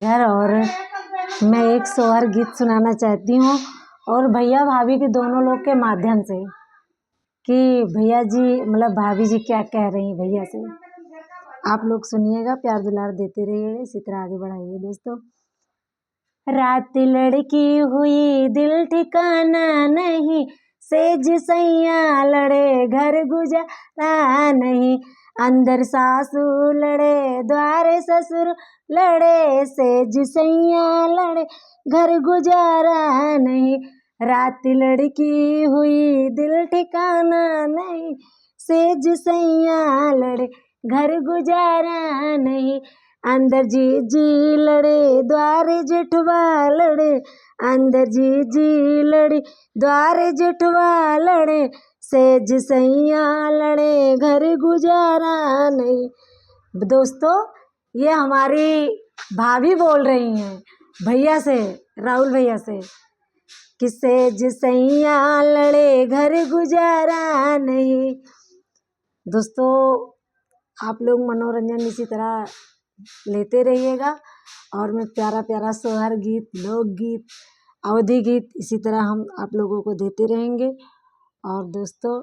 घर और मैं एक सोहर गीत सुनाना चाहती हूँ और भैया भाभी के दोनों लोग के माध्यम से कि भैया जी मतलब भाभी जी क्या कह रही हैं भैया से। आप लोग सुनिएगा, प्यार दुलार देते रहिएगा, इसी तरह आगे बढ़ाइए दोस्तों। रात लड़की हुई दिल ठिकाना नहीं, सेज सैया लड़े घर गुजारा नहीं, अंदर सासू लड़े द्वारे ससुर लड़े, सेज सैया लड़े घर गुजारा नहीं। रात लड़की हुई दिल ठिकाना नहीं, सेज सैया लड़े घर गुजारा नहीं, अंदर जी जी लड़े द्वारे जेठवा लड़े, अंदर जी जी लड़े द्वारे जेठवा लड़े, सेज सैया लड़े घर गुजारा नहीं। दोस्तों ये हमारी भाभी बोल रही हैं भैया से, राहुल भैया से, कि सेज सैया लड़े घर गुजारा नहीं। दोस्तों आप लोग मनोरंजन इसी तरह लेते रहिएगा और मैं प्यारा प्यारा सोहर गीत, लोकगीत, अवधी गीत इसी तरह हम आप लोगों को देते रहेंगे। और दोस्तों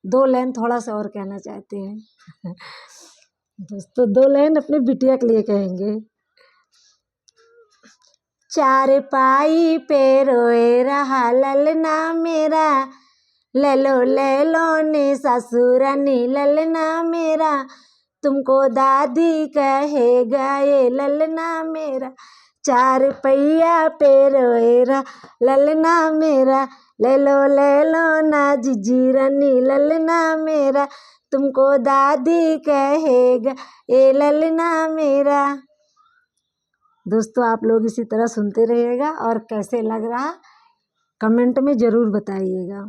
दो लाइन थोड़ा सा और कहना चाहते हैं दोस्तों, दो लाइन अपने बिटिया के लिए कहेंगे। चार पाई पे रोए रहा ललना मेरा, ले लो ने ससुरानी ललना मेरा, तुमको दादी कहेगा ये ललना मेरा। चार पहिया पे रोएरा ललना मेरा, ले लो ना जीजी रानी ललना मेरा, तुमको दादी कहेगा ये ललना मेरा। दोस्तों आप लोग इसी तरह सुनते रहिएगा और कैसे लग रहा कमेंट में ज़रूर बताइएगा।